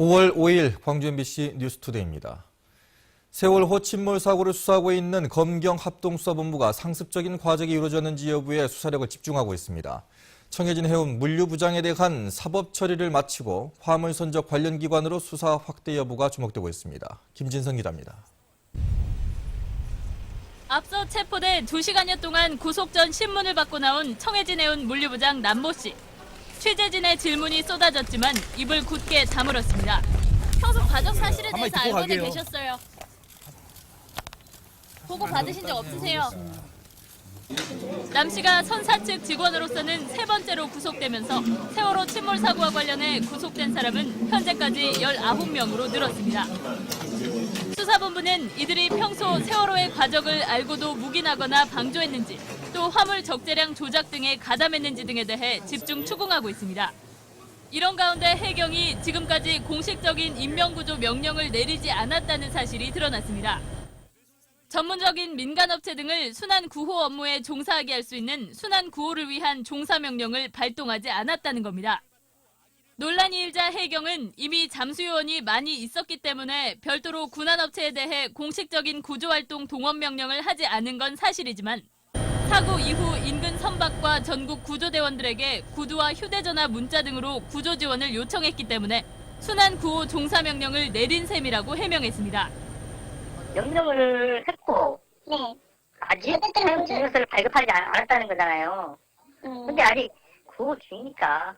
5월 5일 광주 MBC 뉴스투데이입니다. 세월호 침몰 사고를 수사하고 있는 검경합동수사본부가 상습적인 과정이 이루어졌는지 여부에 수사력을 집중하고 있습니다. 청해진 해운 물류부장에 대한 사법 처리를 마치고 화물 선적 관련 기관으로 수사 확대 여부가 주목되고 있습니다. 김진성 기자입니다. 앞서 체포돼 2시간여 동안 구속 전 신문을 받고 나온 청해진 해운 물류부장 남모 씨. 취재진의 질문이 쏟아졌지만 입을 굳게 다물었습니다. 평소 과정 사실에 대해서 알고는 계셨어요? 보고 받으신 적 없으세요? 남 씨가 선사 측 직원으로서는 3번째로 구속되면서 세월호 침몰 사고와 관련해 구속된 사람은 현재까지 19명으로 늘었습니다. 수사본부는 이들이 평소 세월호의 과정을 알고도 묵인하거나 방조했는지 또 화물 적재량 조작 등에 가담했는지 등에 대해 집중 추궁하고 있습니다. 이런 가운데 해경이 지금까지 공식적인 인명구조 명령을 내리지 않았다는 사실이 드러났습니다. 전문적인 민간업체 등을 순환구호 업무에 종사하게 할 수 있는 순환구호를 위한 종사명령을 발동하지 않았다는 겁니다. 논란이 일자 해경은 이미 잠수요원이 많이 있었기 때문에 별도로 군안업체에 대해 공식적인 구조활동 동원명령을 하지 않은 건 사실이지만 사고 이후 인근 선박과 전국 구조대원들에게 구두와 휴대전화 문자 등으로 구조 지원을 요청했기 때문에 순환구호 종사명령을 내린 셈이라고 해명했습니다. 명령을 했고, 네. 아직 증명서를 발급하지 않았다는 거잖아요. 근데 아직 구호 중이니까.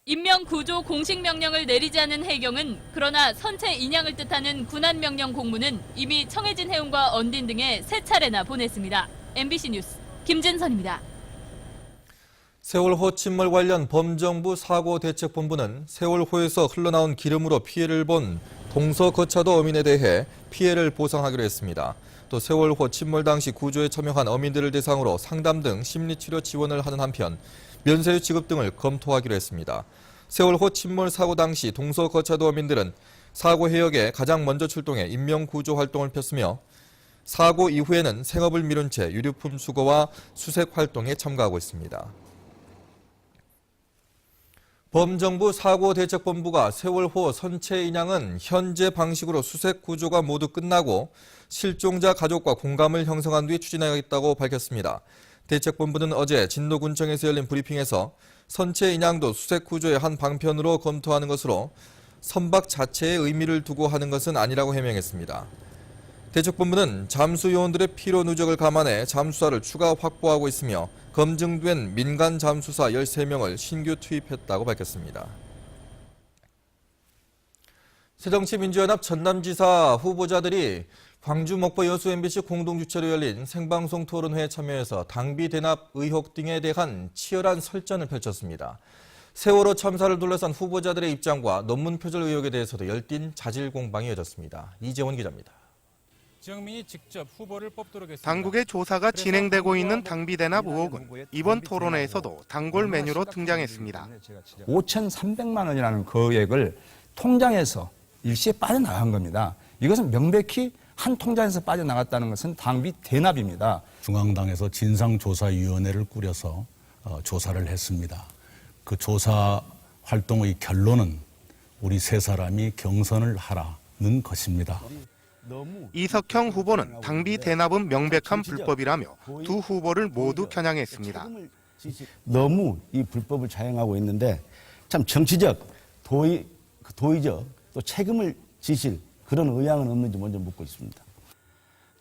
인명구조 공식명령을 내리지 않은 해경은 그러나 선체 인양을 뜻하는 군안명령 공문은 이미 청해진 해운과 언딘 등에 3차례나 보냈습니다. MBC 뉴스 김진선입니다. 세월호 침몰 관련 범정부 사고대책본부는 세월호에서 흘러나온 기름으로 피해를 본 동서거차도 어민에 대해 피해를 보상하기로 했습니다. 또 세월호 침몰 당시 구조에 참여한 어민들을 대상으로 상담 등 심리치료 지원을 하는 한편 면세유 지급 등을 검토하기로 했습니다. 세월호 침몰 사고 당시 동서거차도 어민들은 사고 해역에 가장 먼저 출동해 인명구조 활동을 폈으며 사고 이후에는 생업을 미룬 채 유류품 수거와 수색 활동에 참가하고 있습니다. 범정부 사고대책본부가 세월호 선체 인양은 현재 방식으로 수색 구조가 모두 끝나고 실종자 가족과 공감을 형성한 뒤 추진하겠다고 밝혔습니다. 대책본부는 어제 진도군청에서 열린 브리핑에서 선체 인양도 수색 구조의 한 방편으로 검토하는 것으로 선박 자체에 의미를 두고 하는 것은 아니라고 해명했습니다. 대책본부는 잠수요원들의 피로 누적을 감안해 잠수사를 추가 확보하고 있으며 검증된 민간 잠수사 13명을 신규 투입했다고 밝혔습니다. 새정치민주연합 전남지사 후보자들이 광주 먹보 여수 MBC 공동주최로 열린 생방송 토론회에 참여해서 당비 대납 의혹 등에 대한 치열한 설전을 펼쳤습니다. 세월호 참사를 둘러싼 후보자들의 입장과 논문 표절 의혹에 대해서도 열띤 자질 공방이 이어졌습니다. 이재원 기자입니다. 지영민이 직접 후보를 뽑도록 했습니다. 당국의 조사가 진행되고 있는 당비 대납 의혹은 이번 토론회에서도 단골 메뉴로 등장했습니다. 5,300만 원이라는 거액을 통장에서 일시에 빠져나간 겁니다. 이것은 명백히 한 통장에서 빠져나갔다는 것은 당비 대납입니다. 중앙당에서 진상조사위원회를 꾸려서 조사를 했습니다. 그 조사 활동의 결론은 우리 세 사람이 경선을 하라는 것입니다. 이석형 후보는 당비 대납은 명백한 불법이라며 두 후보를 모두 겨냥했습니다. 너무 이 불법을 자행하고 있는데 참 정치적, 도의적 또 책임을 지실 그런 의향은 없는지 먼저 묻고 있습니다.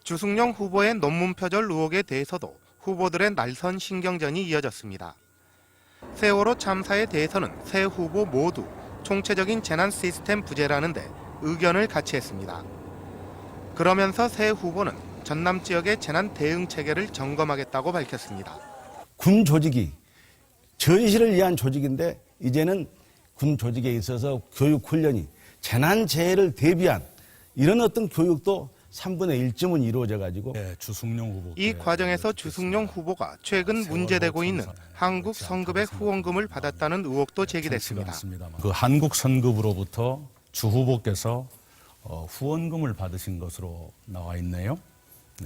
주승용 후보의 논문 표절 의혹에 대해서도 후보들의 날선 신경전이 이어졌습니다. 세월호 참사에 대해서는 세 후보 모두 총체적인 재난 시스템 부재라는데 의견을 같이 했습니다. 그러면서 세 후보는 전남 지역의 재난 대응 체계를 점검하겠다고 밝혔습니다. 군 조직이 전시를 위한 조직인데 이제는 군 조직에 있어서 교육 훈련이 재난재해를 대비한 이런 어떤 교육도 3분의 1쯤은 이루어져 가지고 주승용 후보. 이 과정에서 주승용 후보가 최근 문제되고 있는 한국 선급의 후원금을 받았다는 의혹도 제기됐습니다. 그 한국 선급으로부터 주 후보께서 후원금을 받으신 것으로 나와 있네요.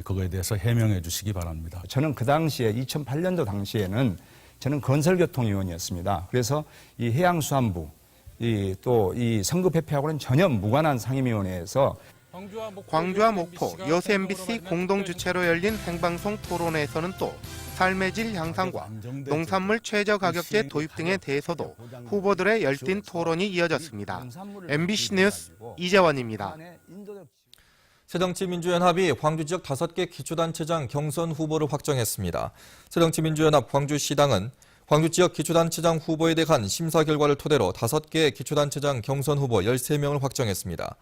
그거에 대해서 해명해 주시기 바랍니다. 저는 그 당시에 2008년도 당시에는 저는 건설교통위원이었습니다. 그래서 이 해양수산부 또 이 선거협회하고는 전혀 무관한 상임위원회에서 광주와 목포 여수 MBC 공동 주최로 열린 생방송 토론회에서는 또 삶의 질 향상과 농산물 최저 가격제 도입 등에 대해서도 후보들의 열띤 토론이 이어졌습니다. MBC 뉴스 이재원입니다. 새정치민주연합이 광주 지역 5개 기초단체장 경선 후보를 확정했습니다. 새정치민주연합 광주시당은 광주 지역 기초단체장 후보에 대한 심사 결과를 토대로 5개 기초단체장 경선 후보 13명을 확정했습니다.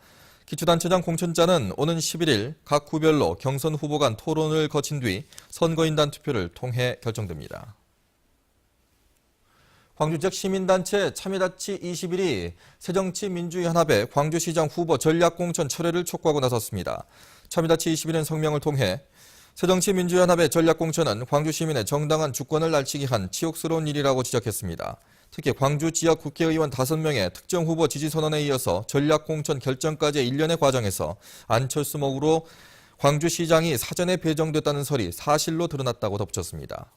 기초단체장 공천자는 오는 11일 각 구별로 경선 후보 간 토론을 거친 뒤 선거인단 투표를 통해 결정됩니다. 광주 지역 시민단체 참여자치 21이 새정치민주연합의 광주시장 후보 전략공천 철회를 촉구하고 나섰습니다. 참여자치 21은 성명을 통해 새정치민주연합의 전략공천은 광주 시민의 정당한 주권을 날치기 한 치욕스러운 일이라고 지적했습니다. 특히 광주 지역 국회의원 5명의 특정 후보 지지선언에 이어서 전략공천 결정까지의 일련의 과정에서 안철수 목으로 광주시장이 사전에 배정됐다는 설이 사실로 드러났다고 덧붙였습니다.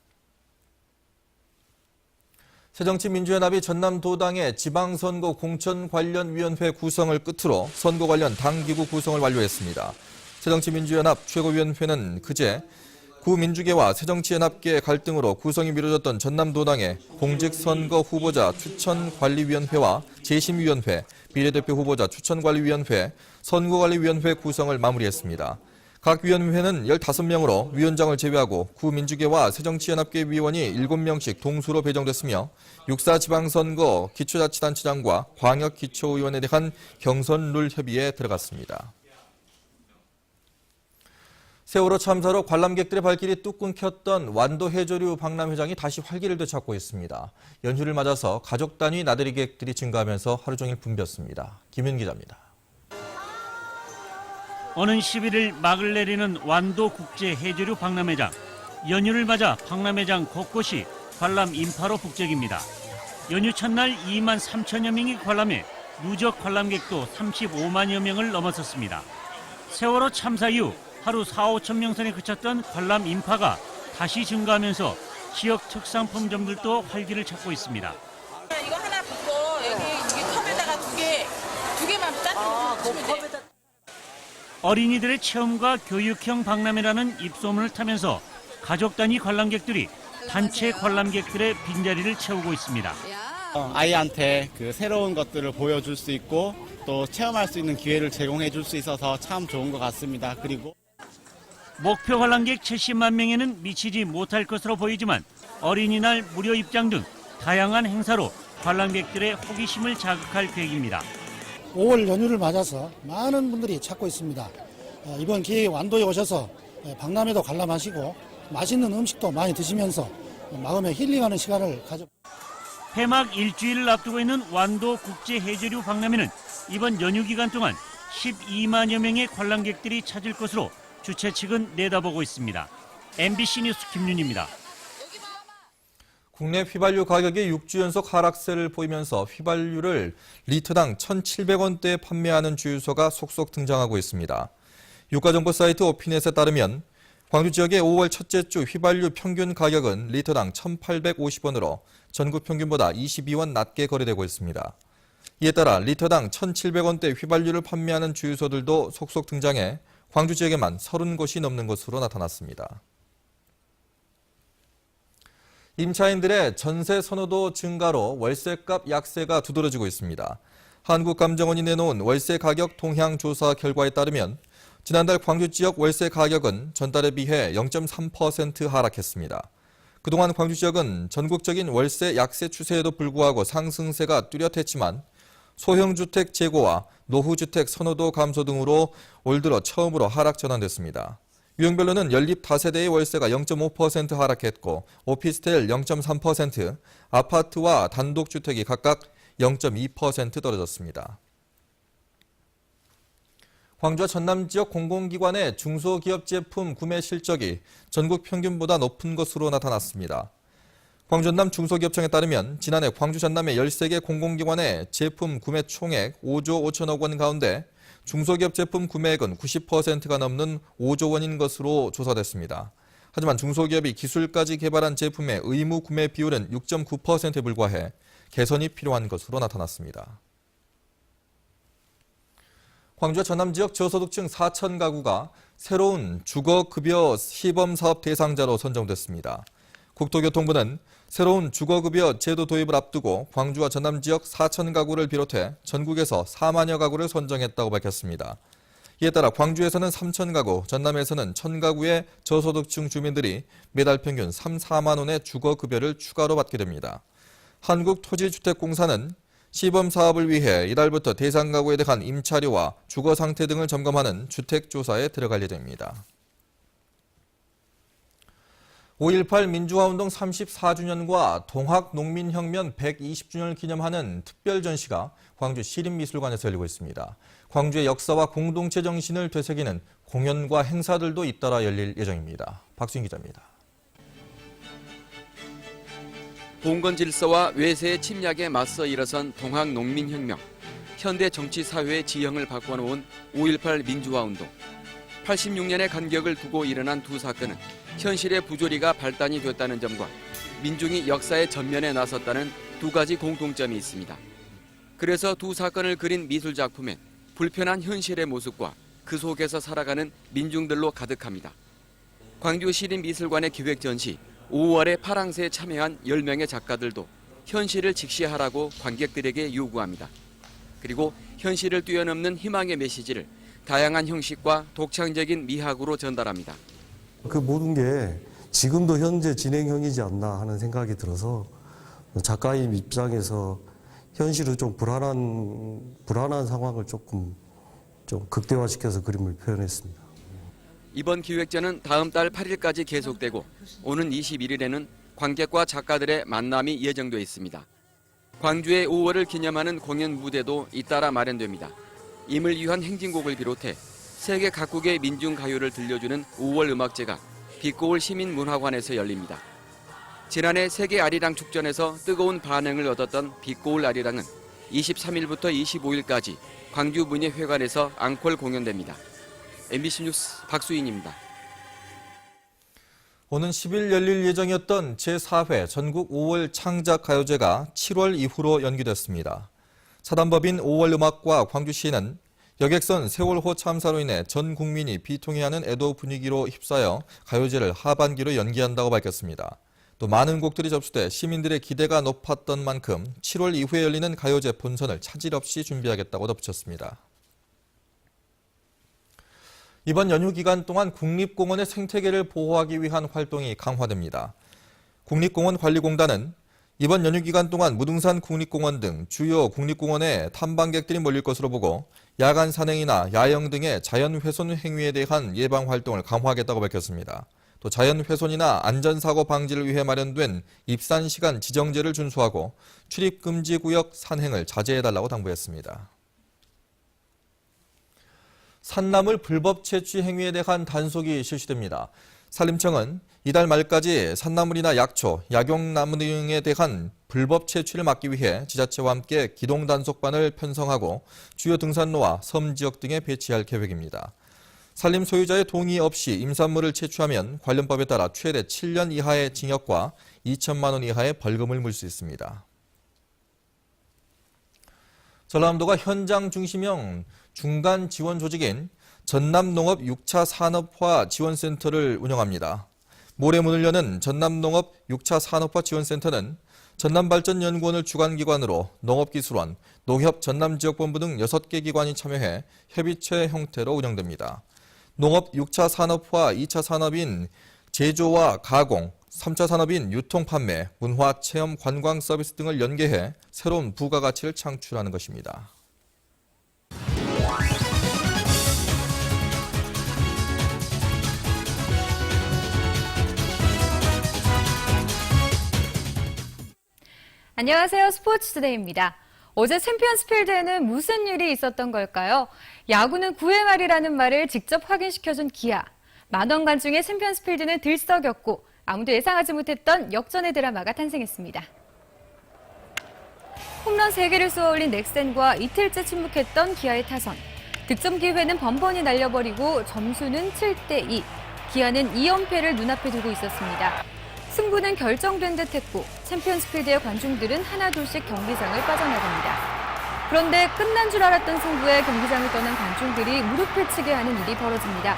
새정치민주연합이 전남도당의 지방선거 공천관련위원회 구성을 끝으로 선거 관련 당기구 구성을 완료했습니다. 새정치민주연합 최고위원회는 그제 구민주계와 새정치연합계 갈등으로 구성이 미뤄졌던 전남도당의 공직선거 후보자 추천관리위원회와 재심위원회, 비례대표 후보자 추천관리위원회, 선거관리위원회 구성을 마무리했습니다. 각 위원회는 15명으로 위원장을 제외하고 구민주계와 새정치연합계 위원이 7명씩 동수로 배정됐으며 6.4 지방선거 기초자치단체장과 광역기초의원에 대한 경선 룰 협의에 들어갔습니다. 세월호 참사로 관람객들의 발길이 뚝 끊겼던 완도 해저류 박람회장이 다시 활기를 되찾고 있습니다. 연휴를 맞아서 가족 단위 나들이객들이 증가하면서 하루 종일 붐볐습니다. 김윤 기자입니다. 오는 11일 막을 내리는 완도 국제 해저류 박람회장. 연휴를 맞아 박람회장 곳곳이 관람 인파로 북적입니다. 연휴 첫날 2만 3천여 명이 관람해 누적 관람객도 35만여 명을 넘어섰습니다. 세월호 참사 이후 하루 4, 5천 명 선에 그쳤던 관람 인파가 다시 증가하면서 지역 특산품점들도 활기를 찾고 있습니다. 이거 하나 붓고 여기 컵에다가 두 개만 짜서 주시면 돼. 어린이들의 체험과 교육형 박람회라는 입소문을 타면서 가족 단위 관람객들이 단체 관람객들의 빈자리를 채우고 있습니다. 아이한테 그 새로운 것들을 보여줄 수 있고 또 체험할 수 있는 기회를 제공해 줄 수 있어서 참 좋은 것 같습니다. 그리고 목표 관람객 70만 명에는 미치지 못할 것으로 보이지만 어린이날 무료 입장 등 다양한 행사로 관람객들의 호기심을 자극할 계획입니다. 5월 연휴를 맞아서 많은 분들이 찾고 있습니다. 이번 기회에 완도에 오셔서 박람회도 관람하시고 맛있는 음식도 많이 드시면서 마음의 힐링하는 시간을 가져. 폐막 일주일을 앞두고 있는 완도 국제 해저류 박람회는 이번 연휴 기간 동안 12만여 명의 관람객들이 찾을 것으로 주최 측은 내다보고 있습니다. MBC 뉴스 김윤입니다. 국내 휘발유 가격이 6주 연속 하락세를 보이면서 휘발유를 리터당 1,700원대에 판매하는 주유소가 속속 등장하고 있습니다. 유가정보 사이트 오피넷에 따르면 광주 지역의 5월 첫째 주 휘발유 평균 가격은 리터당 1,850원으로 전국 평균보다 22원 낮게 거래되고 있습니다. 이에 따라 리터당 1,700원대 휘발유를 판매하는 주유소들도 속속 등장해 광주 지역에만 30곳이 넘는 것으로 나타났습니다. 임차인들의 전세 선호도 증가로 월세값 약세가 두드러지고 있습니다. 한국감정원이 내놓은 월세 가격 동향 조사 결과에 따르면 지난달 광주 지역 월세 가격은 전달에 비해 0.3% 하락했습니다. 그동안 광주 지역은 전국적인 월세 약세 추세에도 불구하고 상승세가 뚜렷했지만 소형주택 재고와 노후주택 선호도 감소 등으로 올 들어 처음으로 하락 전환됐습니다. 유형별로는 연립 다세대의 월세가 0.5% 하락했고 오피스텔 0.3%, 아파트와 단독주택이 각각 0.2% 떨어졌습니다. 광주와 전남 지역 공공기관의 중소기업 제품 구매 실적이 전국 평균보다 높은 것으로 나타났습니다. 광주 전남 중소기업청에 따르면 지난해 광주 전남의 13개 공공기관의 제품 구매 총액 5조 5천억 원 가운데 중소기업 제품 구매액은 90%가 넘는 5조 원인 것으로 조사됐습니다. 하지만 중소기업이 기술까지 개발한 제품의 의무 구매 비율은 6.9%에 불과해 개선이 필요한 것으로 나타났습니다. 광주와 전남 지역 저소득층 4천 가구가 새로운 주거급여 시범사업 대상자로 선정됐습니다. 국토교통부는 새로운 주거급여 제도 도입을 앞두고 광주와 전남 지역 4천 가구를 비롯해 전국에서 4만여 가구를 선정했다고 밝혔습니다. 이에 따라 광주에서는 3천 가구, 전남에서는 1천 가구의 저소득층 주민들이 매달 평균 3, 4만 원의 주거급여를 추가로 받게 됩니다. 한국토지주택공사는 시범사업을 위해 이달부터 대상 가구에 대한 임차료와 주거 상태 등을 점검하는 주택조사에 들어갈 예정입니다. 5.18 민주화운동 34주년과 동학농민혁명 120주년을 기념하는 특별전시가 광주 시립미술관에서 열리고 있습니다. 광주의 역사와 공동체 정신을 되새기는 공연과 행사들도 잇따라 열릴 예정입니다. 박수인 기자입니다. 봉건 질서와 외세의 침략에 맞서 일어선 동학농민혁명, 현대 정치 사회의 지형을 바꿔놓은 5.18 민주화운동. 86년의 간격을 두고 일어난 두 사건은 현실의 부조리가 발단이 됐다는 점과 민중이 역사의 전면에 나섰다는 두 가지 공통점이 있습니다. 그래서 두 사건을 그린 미술작품엔 불편한 현실의 모습과 그 속에서 살아가는 민중들로 가득합니다. 광주 시립미술관의 기획 전시 5월에 파랑새에 참여한 10명의 작가들도 현실을 직시하라고 관객들에게 요구합니다. 그리고 현실을 뛰어넘는 희망의 메시지를 다양한 형식과 독창적인 미학으로 전달합니다. 그 모든 게 지금도 현재 진행형이지 않나 하는 생각이 들어서 작가의 입장에서 현실을 좀 불안한 상황을 조금 극대화시켜서 그림을 표현했습니다. 이번 기획전은 다음 달 8일까지 계속되고 오는 21일에는 관객과 작가들의 만남이 예정돼 있습니다. 광주의 5월을 기념하는 공연 무대도 잇따라 마련됩니다. 임을 위한 행진곡을 비롯해 세계 각국의 민중 가요를 들려주는 5월 음악제가 빛고울 시민문화관에서 열립니다. 지난해 세계 아리랑 축전에서 뜨거운 반응을 얻었던 빛고울 아리랑은 23일부터 25일까지 광주 문예회관에서 앙콜 공연됩니다. MBC 뉴스 박수인입니다. 오는 10일 열릴 예정이었던 제4회 전국 5월 창작가요제가 7월 이후로 연기됐습니다. 사단법인 5월 음악과 광주시는 여객선 세월호 참사로 인해 전 국민이 비통해하는 애도 분위기로 휩싸여 가요제를 하반기로 연기한다고 밝혔습니다. 또 많은 곡들이 접수돼 시민들의 기대가 높았던 만큼 7월 이후에 열리는 가요제 본선을 차질 없이 준비하겠다고 덧붙였습니다. 이번 연휴 기간 동안 국립공원의 생태계를 보호하기 위한 활동이 강화됩니다. 국립공원관리공단은 이번 연휴 기간 동안 무등산 국립공원 등 주요 국립공원에 탐방객들이 몰릴 것으로 보고 야간 산행이나 야영 등의 자연훼손 행위에 대한 예방 활동을 강화하겠다고 밝혔습니다. 또 자연훼손이나 안전사고 방지를 위해 마련된 입산 시간 지정제를 준수하고 출입금지구역 산행을 자제해달라고 당부했습니다. 산나물 불법 채취 행위에 대한 단속이 실시됩니다. 산림청은 이달 말까지 산나물이나 약초, 약용나무 등에 대한 불법 채취를 막기 위해 지자체와 함께 기동단속반을 편성하고 주요 등산로와 섬 지역 등에 배치할 계획입니다. 산림 소유자의 동의 없이 임산물을 채취하면 관련법에 따라 최대 7년 이하의 징역과 2천만 원 이하의 벌금을 물 수 있습니다. 전라남도가 현장 중심형 중간 지원 조직인 전남농업 6차 산업화 지원센터를 운영합니다. 모레 문을 여는 전남농업 6차 산업화 지원센터는 전남발전연구원을 주관기관으로 농업기술원, 농협전남지역본부 등 6개 기관이 참여해 협의체 형태로 운영됩니다. 농업 6차 산업화 2차 산업인 제조와 가공, 3차 산업인 유통 판매, 문화, 체험, 관광 서비스 등을 연계해 새로운 부가가치를 창출하는 것입니다. 안녕하세요. 스포츠투데이입니다. 어제 챔피언스필드에는 무슨 일이 있었던 걸까요? 야구는 9회 말이라는 말을 직접 확인시켜준 기아. 만원관 중에 챔피언스필드는 들썩였고 아무도 예상하지 못했던 역전의 드라마가 탄생했습니다. 홈런 3개를 쏘아올린 넥센과 이틀째 침묵했던 기아의 타선. 득점 기회는 번번이 날려버리고 점수는 7대2. 기아는 2연패를 눈앞에 두고 있었습니다. 승부는 결정된 듯 했고 챔피언스필드의 관중들은 하나둘씩 경기장을 빠져나갑니다. 그런데 끝난 줄 알았던 승부에 경기장을 떠난 관중들이 무릎을 치게 하는 일이 벌어집니다.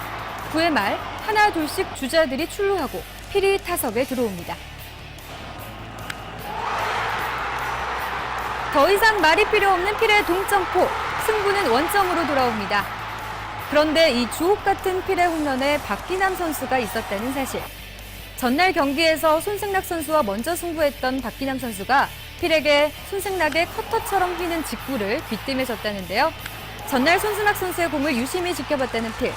9회 말 하나 둘씩 주자들이 출루하고 필이 타석에 들어옵니다. 더 이상 말이 필요 없는 필의 동점포, 승부는 원점으로 돌아옵니다. 그런데 이 주옥 같은 필의 홈런에 박기남 선수가 있었다는 사실. 전날 경기에서 손승락 선수와 먼저 승부했던 박기남 선수가 필에게 손승락의 커터처럼 휘는 직구를 귀뜸해 줬다는데요. 전날 손승락 선수의 공을 유심히 지켜봤다는 필.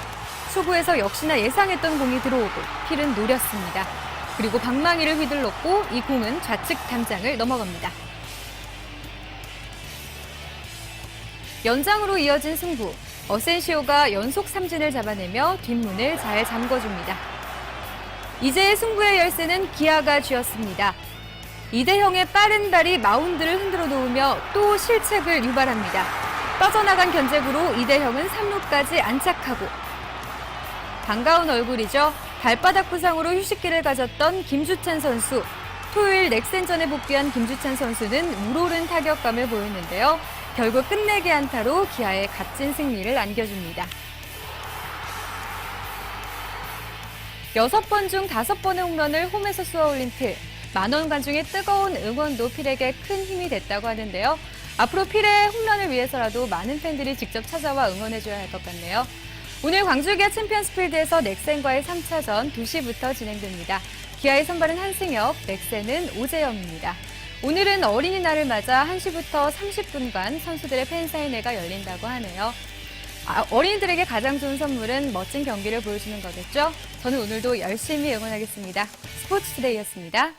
초구에서 역시나 예상했던 공이 들어오고 필은 노렸습니다. 그리고 방망이를 휘둘렀고 이 공은 좌측 담장을 넘어갑니다. 연장으로 이어진 승부. 어센시오가 연속 삼진을 잡아내며 뒷문을 잘 잠궈줍니다. 이제의 승부의 열쇠는 기아가 쥐었습니다. 이대형의 빠른 발이 마운드를 흔들어 놓으며 또 실책을 유발합니다. 빠져나간 견제구로 이대형은 3루까지 안착하고 반가운 얼굴이죠. 발바닥 부상으로 휴식기를 가졌던 김주찬 선수. 토요일 넥센전에 복귀한 김주찬 선수는 물오른 타격감을 보였는데요. 결국 끝내기 안타로 기아에 값진 승리를 안겨줍니다. 6번 중 5번의 홈런을 홈에서 쏘아올린 필. 만원 관중의 뜨거운 응원도 필에게 큰 힘이 됐다고 하는데요. 앞으로 필의 홈런을 위해서라도 많은 팬들이 직접 찾아와 응원해줘야 할 것 같네요. 오늘 광주기아 챔피언스필드에서 넥센과의 3차전 2시부터 진행됩니다. 기아의 선발은 한승혁, 넥센은 오재영입니다. 오늘은 어린이날을 맞아 1시부터 30분간 선수들의 팬사인회가 열린다고 하네요. 어린이들에게 가장 좋은 선물은 멋진 경기를 보여주는 거겠죠? 저는 오늘도 열심히 응원하겠습니다. 스포츠투데이였습니다.